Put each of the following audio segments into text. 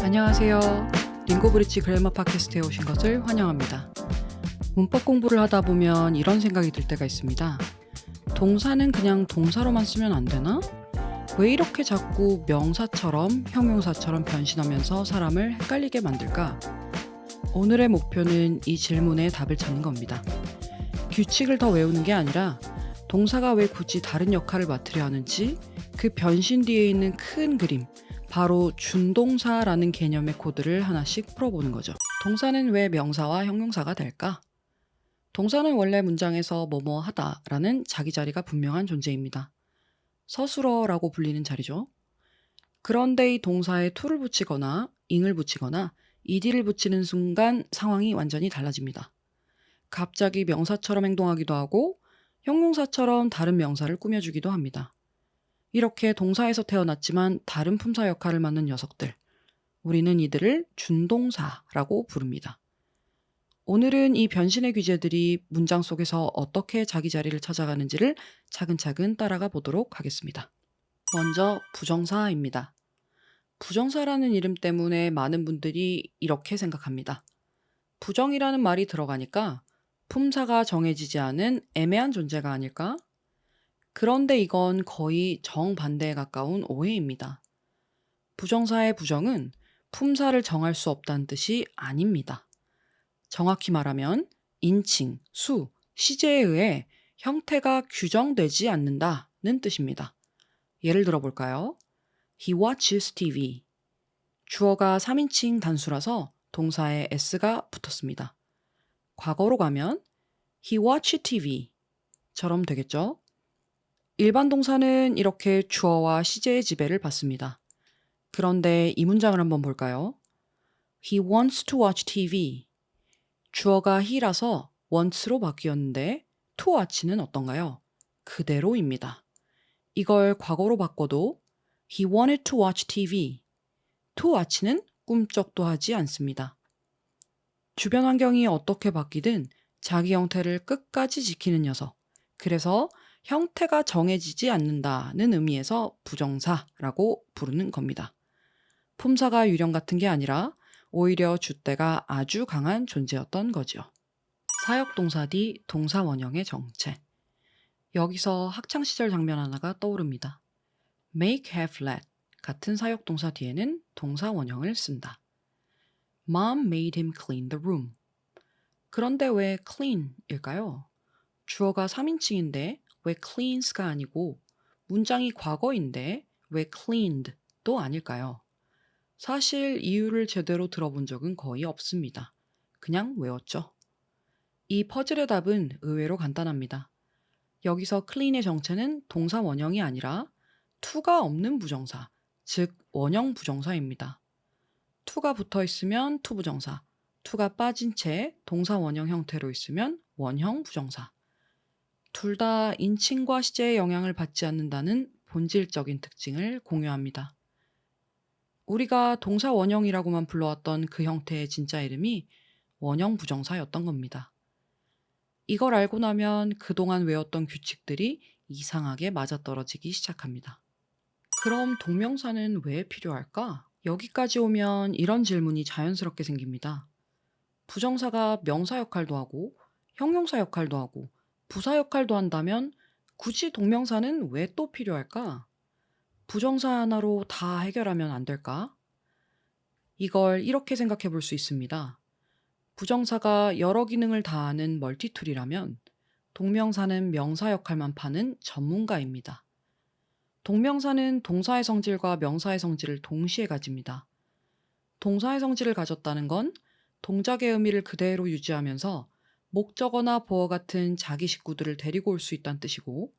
안녕하세요. 링고브릿지 그래머 팟캐스트에 오신 것을 환영합니다. 문법 공부를 하다 보면 이런 생각이 들 때가 있습니다. 동사는 그냥 동사로만 쓰면 안 되나? 왜 이렇게 자꾸 명사처럼 형용사처럼 변신하면서 사람을 헷갈리게 만들까? 오늘의 목표는 이 질문에 답을 찾는 겁니다. 규칙을 더 외우는 게 아니라 동사가 왜 굳이 다른 역할을 맡으려 하는지 그 변신 뒤에 있는 큰 그림, 바로 준동사라는 개념의 코드를 하나씩 풀어보는 거죠. 동사는 왜 명사와 형용사가 될까? 동사는 원래 문장에서 뭐뭐 하다라는 자기 자리가 분명한 존재입니다. 서술어라고 불리는 자리죠. 그런데 이 동사에 to를 붙이거나 ing을 붙이거나 ed를 붙이는 순간 상황이 완전히 달라집니다. 갑자기 명사처럼 행동하기도 하고 형용사처럼 다른 명사를 꾸며주기도 합니다. 이렇게 동사에서 태어났지만 다른 품사 역할을 맡는 녀석들, 우리는 이들을 준동사라고 부릅니다. 오늘은 이 변신의 귀재들이 문장 속에서 어떻게 자기 자리를 찾아가는지를 차근차근 따라가 보도록 하겠습니다. 먼저 부정사입니다. 부정사라는 이름 때문에 많은 분들이 이렇게 생각합니다. 부정이라는 말이 들어가니까 품사가 정해지지 않은 애매한 존재가 아닐까? 그런데 이건 거의 정반대에 가까운 오해입니다. 부정사의 부정은 품사를 정할 수 없다는 뜻이 아닙니다. 정확히 말하면 인칭, 수, 시제에 의해 형태가 규정되지 않는다는 뜻입니다. 예를 들어 볼까요? He watches TV. 주어가 3인칭 단수라서 동사에 s가 붙었습니다. 과거로 가면 He watched TV처럼 되겠죠? 일반 동사는 이렇게 주어와 시제의 지배를 받습니다. 그런데 이 문장을 한번 볼까요? He wants to watch TV. 주어가 he라서 wants로 바뀌었는데 to watch는 어떤가요? 그대로입니다. 이걸 과거로 바꿔도 He wanted to watch TV. to watch는 꿈쩍도 하지 않습니다. 주변 환경이 어떻게 바뀌든 자기 형태를 끝까지 지키는 녀석. 그래서 형태가 정해지지 않는다는 의미에서 부정사라고 부르는 겁니다. 품사가 유령 같은 게 아니라 오히려 줏대가 아주 강한 존재였던 거죠. 사역동사 뒤 동사 원형의 정체. 여기서 학창시절 장면 하나가 떠오릅니다. make, have, let 같은 사역동사 뒤에는 동사 원형을 쓴다. Mom made him clean the room. 그런데 왜 clean일까요? 주어가 3인칭인데 왜 cleans가 아니고 문장이 과거인데 왜 cleaned도 아닐까요? 사실 이유를 제대로 들어본 적은 거의 없습니다. 그냥 외웠죠. 이 퍼즐의 답은 의외로 간단합니다. 여기서 clean의 정체는 동사 원형이 아니라 to가 없는 부정사, 즉 원형 부정사입니다. to가 붙어 있으면 to 부정사, to가 빠진 채 동사 원형 형태로 있으면 원형 부정사. 둘 다 인칭과 시제의 영향을 받지 않는다는 본질적인 특징을 공유합니다. 우리가 동사 원형이라고만 불러왔던 그 형태의 진짜 이름이 원형 부정사였던 겁니다. 이걸 알고 나면 그동안 외웠던 규칙들이 이상하게 맞아떨어지기 시작합니다. 그럼 동명사는 왜 필요할까? 여기까지 오면 이런 질문이 자연스럽게 생깁니다. 부정사가 명사 역할도 하고 형용사 역할도 하고 부사 역할도 한다면 굳이 동명사는 왜 또 필요할까? 부정사 하나로 다 해결하면 안 될까? 이걸 이렇게 생각해 볼 수 있습니다. 부정사가 여러 기능을 다하는 멀티툴이라면 동명사는 명사 역할만 파는 전문가입니다. 동명사는 동사의 성질과 명사의 성질을 동시에 가집니다. 동사의 성질을 가졌다는 건 동작의 의미를 그대로 유지하면서 목적어나 보어 같은 자기 식구들을 데리고 올 수 있다는 뜻이고,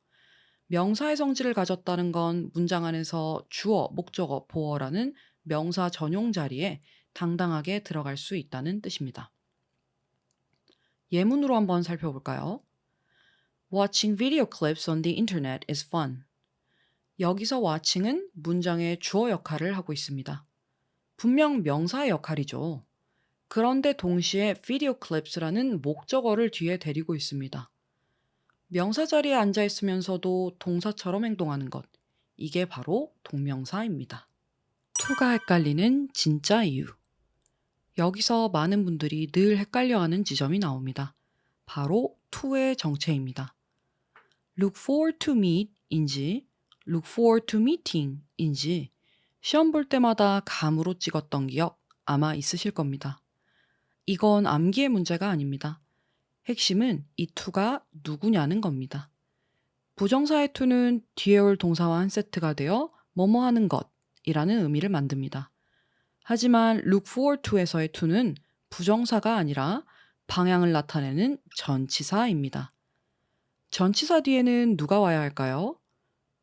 명사의 성질을 가졌다는 건 문장 안에서 주어, 목적어, 보어라는 명사 전용 자리에 당당하게 들어갈 수 있다는 뜻입니다. 예문으로 한번 살펴볼까요? Watching video clips on the internet is fun. 여기서 watching은 문장의 주어 역할을 하고 있습니다. 분명 명사의 역할이죠. 그런데 동시에 video clips라는 목적어를 뒤에 데리고 있습니다. 명사 자리에 앉아 있으면서도 동사처럼 행동하는 것. 이게 바로 동명사입니다. to가 헷갈리는 진짜 이유. 여기서 많은 분들이 늘 헷갈려하는 지점이 나옵니다. 바로 to의 정체입니다. look forward to meet인지 look forward to meeting인지 시험 볼 때마다 감으로 찍었던 기억 아마 있으실 겁니다. 이건 암기의 문제가 아닙니다. 핵심은 이 to가 누구냐는 겁니다. 부정사의 to는 뒤에 올 동사와 한 세트가 되어 뭐뭐 하는 것이라는 의미를 만듭니다. 하지만 look forward to에서의 to는 부정사가 아니라 방향을 나타내는 전치사입니다. 전치사 뒤에는 누가 와야 할까요?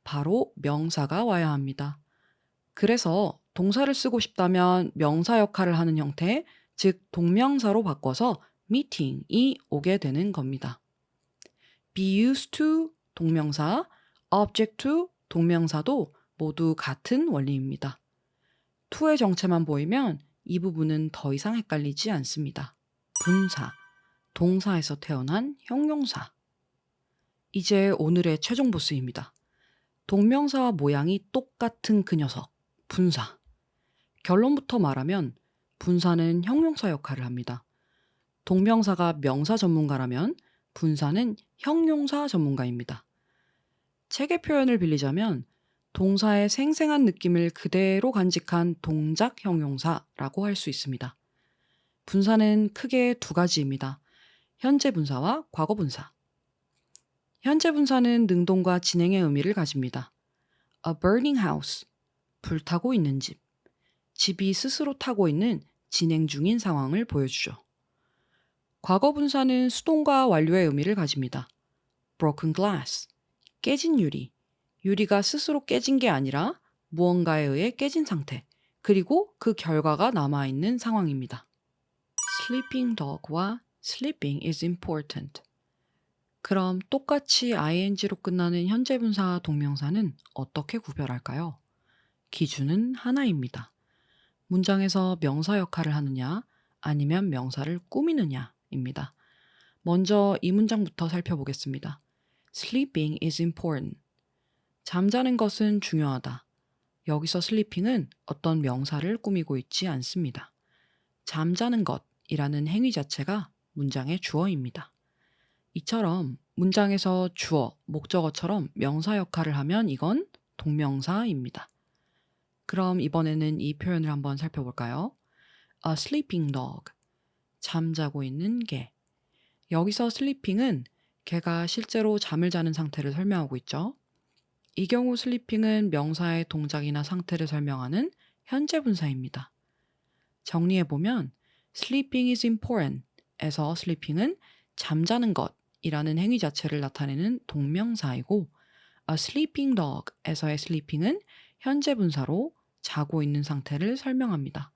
바로 명사가 와야 합니다. 그래서 동사를 쓰고 싶다면 명사 역할을 하는 형태, 즉 동명사로 바꿔서 meeting이 오게 되는 겁니다. be used to 동명사, object to 동명사도 모두 같은 원리입니다. to의 정체만 보이면 이 부분은 더 이상 헷갈리지 않습니다. 분사, 동사에서 태어난 형용사. 이제 오늘의 최종 보스입니다. 동명사와 모양이 똑같은 그 녀석, 분사. 결론부터 말하면 분사는 형용사 역할을 합니다. 동명사가 명사 전문가라면 분사는 형용사 전문가입니다. 책의 표현을 빌리자면 동사의 생생한 느낌을 그대로 간직한 동작 형용사라고 할 수 있습니다. 분사는 크게 두 가지입니다. 현재 분사와 과거 분사. 현재 분사는 능동과 진행의 의미를 가집니다. A burning house, 불타고 있는 집. 집이 스스로 타고 있는 진행 중인 상황을 보여주죠. 과거 분사는 수동과 완료의 의미를 가집니다. Broken glass, 깨진 유리. 유리가 스스로 깨진 게 아니라 무언가에 의해 깨진 상태, 그리고 그 결과가 남아있는 상황입니다. Sleeping dog와 sleeping is important. 그럼 똑같이 ing로 끝나는 현재 분사 동명사는 어떻게 구별할까요? 기준은 하나입니다. 문장에서 명사 역할을 하느냐 아니면 명사를 꾸미느냐입니다. 먼저 이 문장부터 살펴보겠습니다. Sleeping is important. 잠자는 것은 중요하다. 여기서 sleeping은 어떤 명사를 꾸미고 있지 않습니다. 잠자는 것이라는 행위 자체가 문장의 주어입니다. 이처럼 문장에서 주어, 목적어처럼 명사 역할을 하면 이건 동명사입니다. 그럼 이번에는 이 표현을 한번 살펴볼까요? A sleeping dog. 잠자고 있는 개. 여기서 sleeping은 개가 실제로 잠을 자는 상태를 설명하고 있죠. 이 경우 sleeping은 명사의 동작이나 상태를 설명하는 현재 분사입니다. 정리해보면 sleeping is important 에서 sleeping은 잠자는 것이라는 행위 자체를 나타내는 동명사이고 a sleeping dog 에서의 sleeping은 현재 분사로 자고 있는 상태를 설명합니다.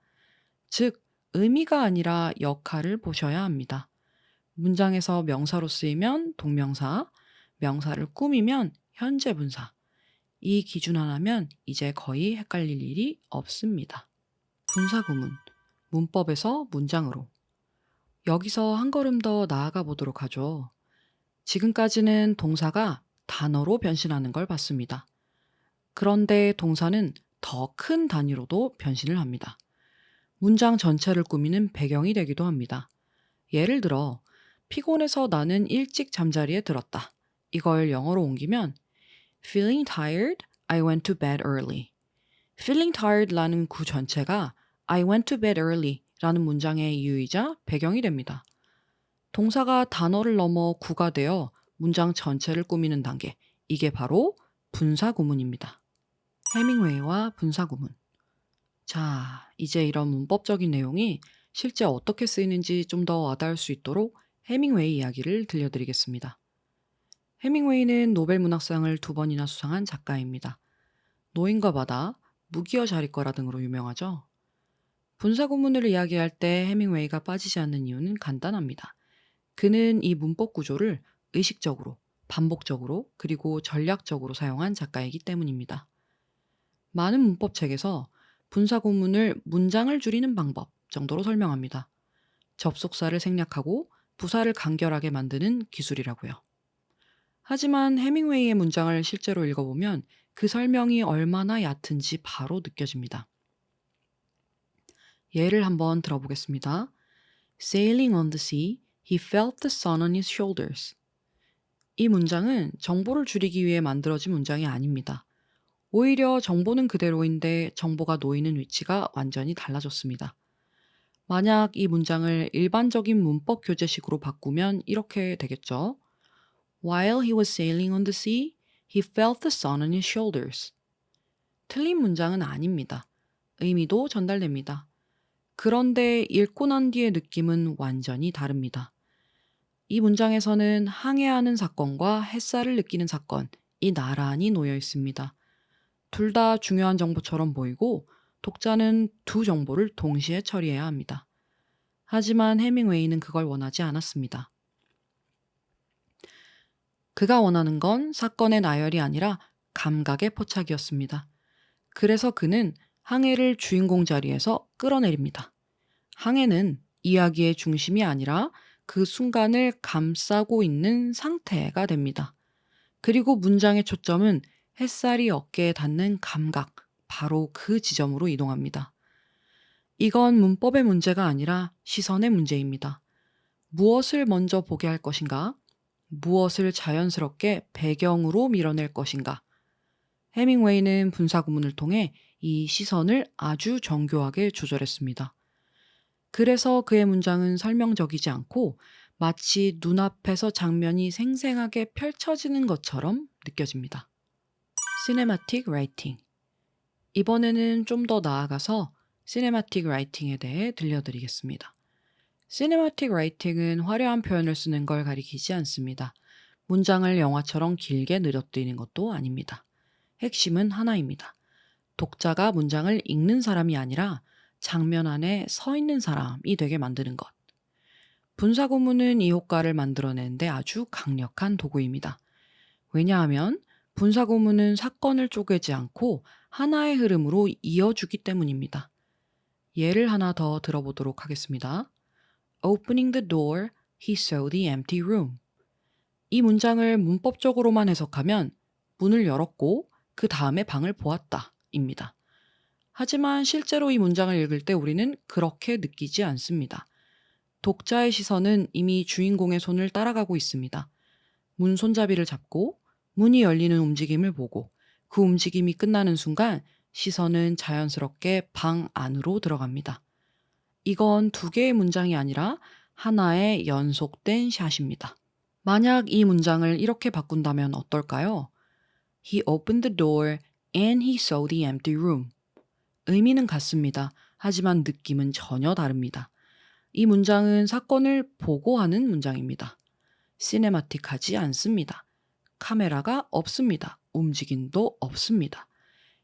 즉, 의미가 아니라 역할을 보셔야 합니다. 문장에서 명사로 쓰이면 동명사, 명사를 꾸미면 현재 분사. 이 기준 하나면 이제 거의 헷갈릴 일이 없습니다. 분사구문, 문법에서 문장으로. 여기서 한 걸음 더 나아가 보도록 하죠. 지금까지는 동사가 단어로 변신하는 걸 봤습니다. 그런데 동사는 더 큰 단위로도 변신을 합니다. 문장 전체를 꾸미는 배경이 되기도 합니다. 예를 들어, 피곤해서 나는 일찍 잠자리에 들었다. 이걸 영어로 옮기면 Feeling tired, I went to bed early. Feeling tired라는 구 전체가 I went to bed early 라는 문장의 이유이자 배경이 됩니다. 동사가 단어를 넘어 구가 되어 문장 전체를 꾸미는 단계, 이게 바로 분사구문입니다. 해밍웨이와 분사구문. 자, 이제 이런 문법적인 내용이 실제 어떻게 쓰이는지 좀 더 와닿을 수 있도록 해밍웨이 이야기를 들려드리겠습니다. 해밍웨이는 노벨 문학상을 2번이나 수상한 작가입니다. 노인과 바다, 무기여 자리거라 등으로 유명하죠. 분사구문을 이야기할 때 해밍웨이가 빠지지 않는 이유는 간단합니다. 그는 이 문법 구조를 의식적으로, 반복적으로, 그리고 전략적으로 사용한 작가이기 때문입니다. 많은 문법책에서 분사구문을 문장을 줄이는 방법 정도로 설명합니다. 접속사를 생략하고 부사를 간결하게 만드는 기술이라고요. 하지만 해밍웨이의 문장을 실제로 읽어보면 그 설명이 얼마나 얕은지 바로 느껴집니다. 예를 한번 들어보겠습니다. Sailing on the sea, he felt the sun on his shoulders. 이 문장은 정보를 줄이기 위해 만들어진 문장이 아닙니다. 오히려 정보는 그대로인데 정보가 놓이는 위치가 완전히 달라졌습니다. 만약 이 문장을 일반적인 문법 교재식으로 바꾸면 이렇게 되겠죠. While he was sailing on the sea, he felt the sun on his shoulders. 틀린 문장은 아닙니다. 의미도 전달됩니다. 그런데 읽고 난 뒤의 느낌은 완전히 다릅니다. 이 문장에서는 항해하는 사건과 햇살을 느끼는 사건이 나란히 놓여 있습니다. 둘 다 중요한 정보처럼 보이고 독자는 두 정보를 동시에 처리해야 합니다. 하지만 해밍웨이는 그걸 원하지 않았습니다. 그가 원하는 건 사건의 나열이 아니라 감각의 포착이었습니다. 그래서 그는 항해를 주인공 자리에서 끌어내립니다. 항해는 이야기의 중심이 아니라 그 순간을 감싸고 있는 상태가 됩니다. 그리고 문장의 초점은 햇살이 어깨에 닿는 감각, 바로 그 지점으로 이동합니다. 이건 문법의 문제가 아니라 시선의 문제입니다. 무엇을 먼저 보게 할 것인가? 무엇을 자연스럽게 배경으로 밀어낼 것인가? 해밍웨이는 분사구문을 통해 이 시선을 아주 정교하게 조절했습니다. 그래서 그의 문장은 설명적이지 않고 마치 눈앞에서 장면이 생생하게 펼쳐지는 것처럼 느껴집니다. 시네마틱 라이팅. 이번에는 좀 더 나아가서 시네마틱 라이팅에 대해 들려드리겠습니다. 시네마틱 라이팅은 화려한 표현을 쓰는 걸 가리키지 않습니다. 문장을 영화처럼 길게 늘어뜨리는 것도 아닙니다. 핵심은 하나입니다. 독자가 문장을 읽는 사람이 아니라 장면 안에 서 있는 사람이 되게 만드는 것. 분사구문은 이 효과를 만들어내는데 아주 강력한 도구입니다. 왜냐하면 분사구문은 사건을 쪼개지 않고 하나의 흐름으로 이어주기 때문입니다. 예를 하나 더 들어보도록 하겠습니다. Opening the door, he saw the empty room. 이 문장을 문법적으로만 해석하면 문을 열었고 그 다음에 방을 보았다 입니다. 하지만 실제로 이 문장을 읽을 때 우리는 그렇게 느끼지 않습니다. 독자의 시선은 이미 주인공의 손을 따라가고 있습니다. 문 손잡이를 잡고 문이 열리는 움직임을 보고 그 움직임이 끝나는 순간 시선은 자연스럽게 방 안으로 들어갑니다. 이건 두 개의 문장이 아니라 하나의 연속된 샷입니다. 만약 이 문장을 이렇게 바꾼다면 어떨까요? He opened the door and he saw the empty room. 의미는 같습니다. 하지만 느낌은 전혀 다릅니다. 이 문장은 사건을 보고하는 문장입니다. 시네마틱하지 않습니다. 카메라가 없습니다. 움직임도 없습니다.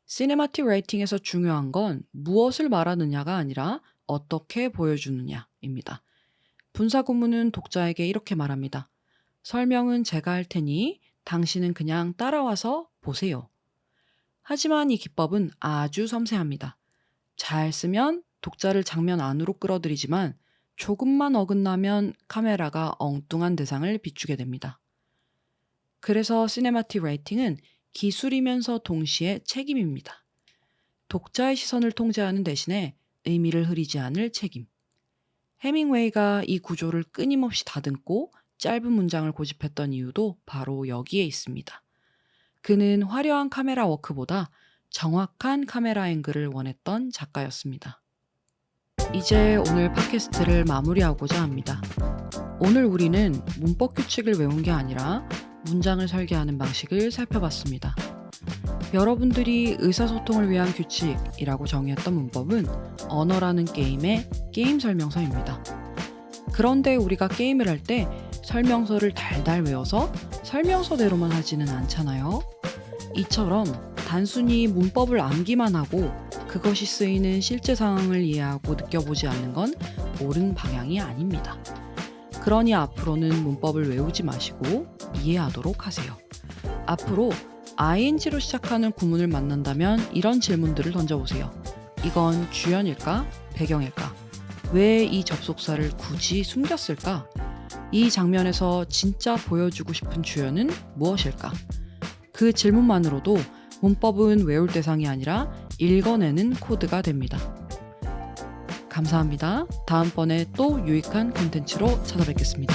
시네마틱 라이팅에서 중요한 건 무엇을 말하느냐가 아니라 어떻게 보여주느냐입니다. 분사구문은 독자에게 이렇게 말합니다. 설명은 제가 할 테니 당신은 그냥 따라와서 보세요. 하지만 이 기법은 아주 섬세합니다. 잘 쓰면 독자를 장면 안으로 끌어들이지만 조금만 어긋나면 카메라가 엉뚱한 대상을 비추게 됩니다. 그래서 시네마틱 라이팅은 기술이면서 동시에 책임입니다. 독자의 시선을 통제하는 대신에 의미를 흐리지 않을 책임. 해밍웨이가 이 구조를 끊임없이 다듬고 짧은 문장을 고집했던 이유도 바로 여기에 있습니다. 그는 화려한 카메라 워크보다 정확한 카메라 앵글을 원했던 작가였습니다. 이제 오늘 팟캐스트를 마무리하고자 합니다. 오늘 우리는 문법 규칙을 외운 게 아니라 문장을 설계하는 방식을 살펴봤습니다. 여러분들이 의사소통을 위한 규칙이라고 정의했던 문법은 언어라는 게임의 게임 설명서입니다. 그런데 우리가 게임을 할 때 설명서를 달달 외워서 설명서대로만 하지는 않잖아요. 이처럼 단순히 문법을 암기만 하고 그것이 쓰이는 실제 상황을 이해하고 느껴보지 않는 건 옳은 방향이 아닙니다. 그러니 앞으로는 문법을 외우지 마시고 이해하도록 하세요. 앞으로 ing로 시작하는 구문을 만난다면 이런 질문들을 던져보세요. 이건 주연일까? 배경일까? 왜 이 접속사를 굳이 숨겼을까? 이 장면에서 진짜 보여주고 싶은 주연은 무엇일까? 그 질문만으로도 문법은 외울 대상이 아니라 읽어내는 코드가 됩니다. 감사합니다. 다음번에 또 유익한 콘텐츠로 찾아뵙겠습니다.